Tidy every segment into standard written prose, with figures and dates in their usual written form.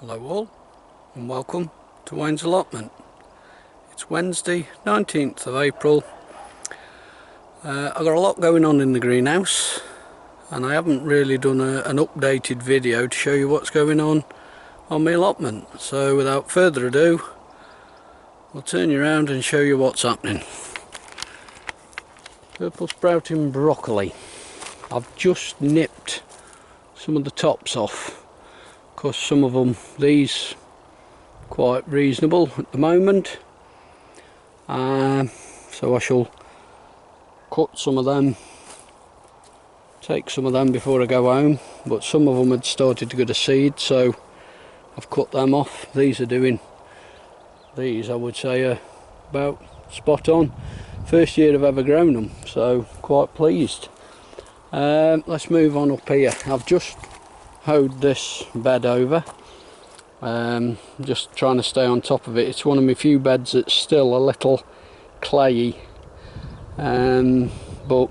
Hello all and welcome to Wayne's Allotment. It's Wednesday 19th of April. I've got a lot going on in the greenhouse and I haven't really done an updated video to show you what's going on my allotment. So without further ado, I'll turn you around and show you what's happening. Purple sprouting broccoli. I've just nipped some of the tops off because some of them, these quite reasonable at the moment, so I shall cut some of them, take some of them before I go home, but some of them had started to go to seed, so I've cut them off. These I would say are about spot on. First year I've ever grown them, so quite pleased. Let's move on up here. I've just hoed this bed over, just trying to stay on top of it. It's one of my few beds that's still a little clayey, but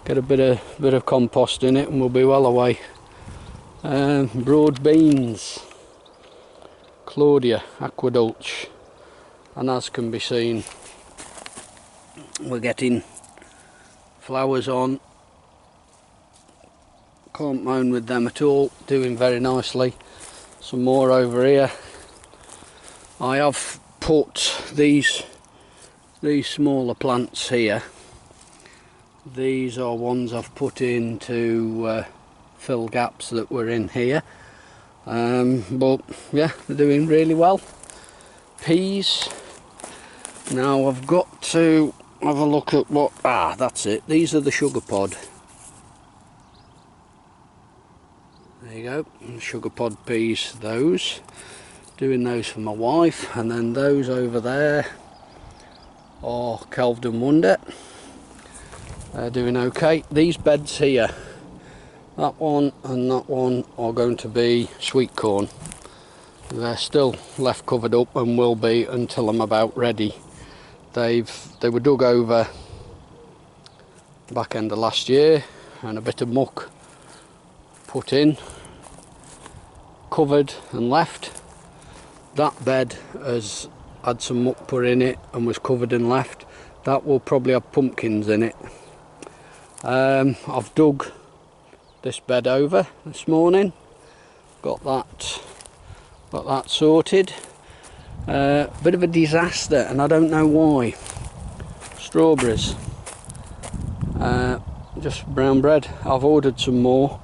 get a bit of compost in it and we'll be well away. Broad beans, Claudia Aquadulce, and as can be seen, we're getting flowers on. Can't moan with them at all, doing very nicely. Some more over here. I have put these smaller plants here. These are ones I've put in to fill gaps that were in here, but yeah, they're doing really well. Peas. Now I've got to have a look at what, that's it. These are the sugar pod. There you go, sugar pod peas, those. Doing those for my wife, and then those over there are Kelvin Wonder. They're doing okay. These beds here, that one and that one, are going to be sweet corn. They're still left covered up and will be until I'm about ready. They were dug over back end of last year and a bit of muck put in, covered and left. That bed has had some muck put in it and was covered and left. That will probably have pumpkins in it. I've dug this bed over this morning, got that sorted. Bit of a disaster, and I don't know why. Strawberries, just brown bread. I've ordered some more,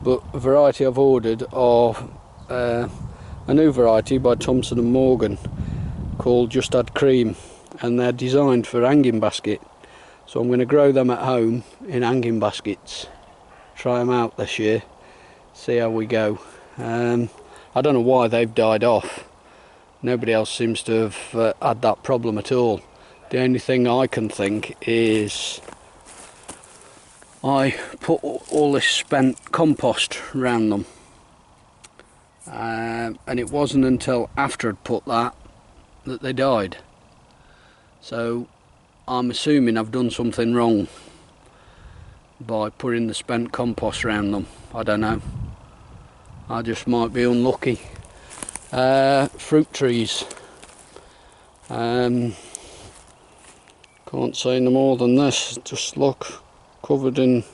but a variety I've ordered are a new variety by Thompson and Morgan called Just Add Cream, and they're designed for hanging basket. So I'm going to grow them at home in hanging baskets, try them out this year, see how we go. I don't know why they've died off. Nobody else seems to have had that problem at all. The only thing I can think is I put all this spent compost around them, and it wasn't until after I'd put that they died. So I'm assuming I've done something wrong by putting the spent compost around them. I don't know, I just might be unlucky. Fruit trees, can't say no more than this. Just look, covered in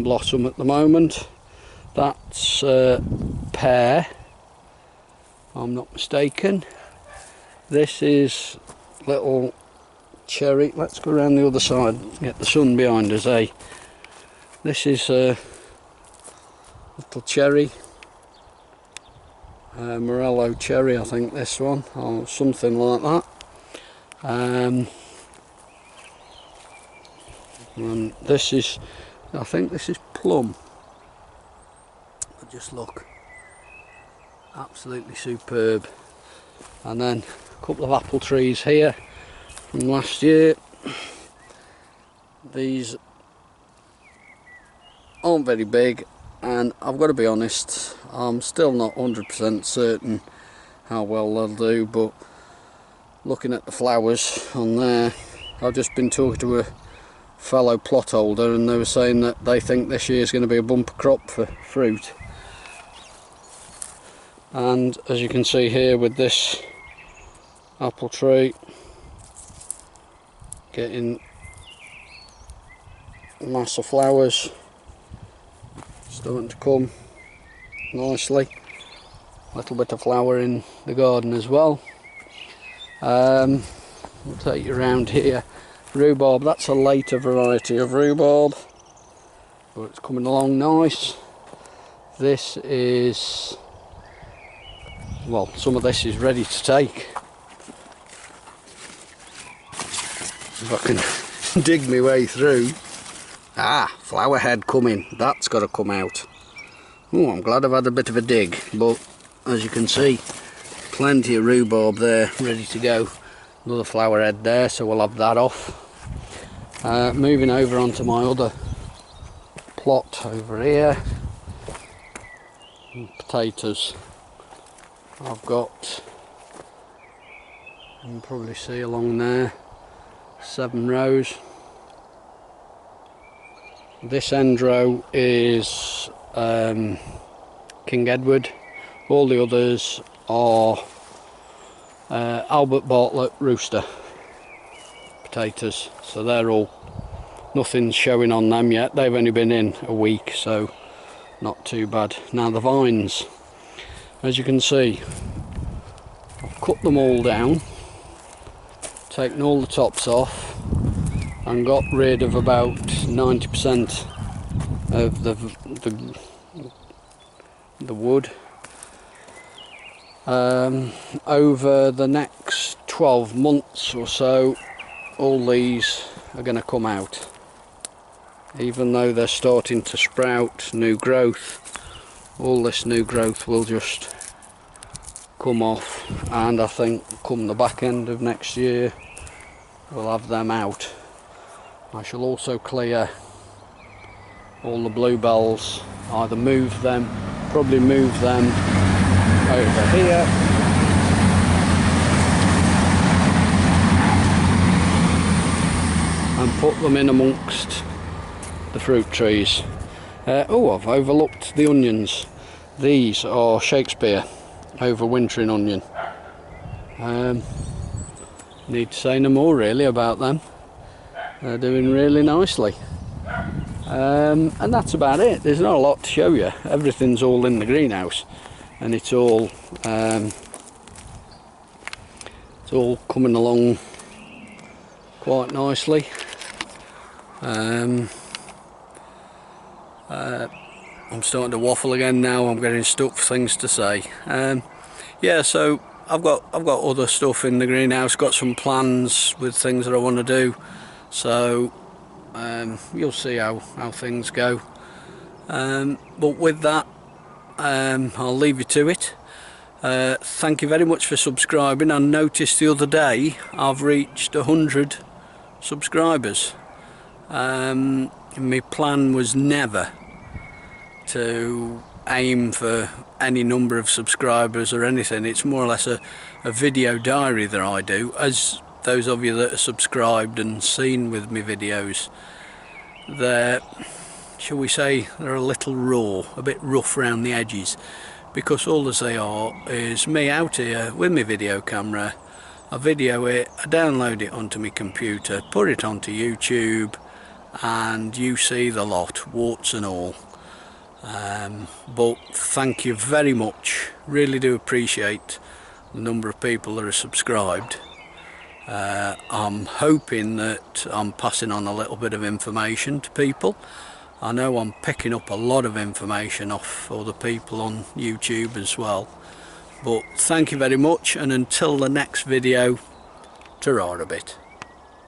blossom at the moment. That's pear, I'm not mistaken. This is little cherry. Let's go around the other side, get the sun behind us, eh? This is little cherry, Morello cherry, I think this one, or something like that. And this is, I think this is plum. But just look, absolutely superb. And then a couple of apple trees here from last year. These aren't very big, and I've got to be honest, I'm still not 100% certain how well they'll do, but looking at the flowers on there, I've just been talking to a fellow plot holder and they were saying that they think this year's going to be a bumper crop for fruit. And as you can see here with this apple tree, getting mass of flowers starting to come nicely. A little bit of flower in the garden as well. We'll take you around here. Rhubarb, that's a later variety of rhubarb, but it's coming along nice. This is, well, some of this is ready to take. If I can dig my way through. Ah, flower head coming, that's got to come out. Oh, I'm glad I've had a bit of a dig, but as you can see, plenty of rhubarb there ready to go. Another flower head there, so we'll have that off. Moving over onto my other plot over here. Potatoes. I've got, you can probably see along there, 7 rows. This end row is King Edward. All the others are Albert Bartlett Rooster potatoes, so they're all, nothing's showing on them yet. They've only been in a week, so not too bad. Now the vines, as you can see, I've cut them all down, taken all the tops off and got rid of about 90% of the wood. Over the next 12 months or so, all these are going to come out. Even though they're starting to sprout new growth, all this new growth will just come off, and I think come the back end of next year we'll have them out. I shall also clear all the bluebells, either move them, probably move them over here, and put them in amongst the fruit trees. Oh, I've overlooked the onions. These are Shakespeare overwintering onion. Need to say no more really about them. They're doing really nicely. And that's about it. There's not a lot to show you. Everything's all in the greenhouse, and it's all coming along quite nicely. I'm starting to waffle again now. I'm getting stuck for things to say. Yeah, so I've got other stuff in the greenhouse. Got some plans with things that I want to do. So you'll see how things go. But with that, I'll leave you to it. Thank you very much for subscribing. I noticed the other day I've reached 100 subscribers. My plan was never to aim for any number of subscribers or anything. It's more or less a video diary that I do. As those of you that are subscribed and seen with my videos, they're, shall we say, they're a little raw, a bit rough around the edges, because all as they are is me out here with my video camera. I video it, I download it onto my computer, put it onto YouTube, and you see the lot, warts and all. But thank you very much, really do appreciate the number of people that are subscribed. I'm hoping that I'm passing on a little bit of information to people. I know I'm picking up a lot of information off other people on YouTube as well. But thank you very much, and until the next video, ta-ra a bit.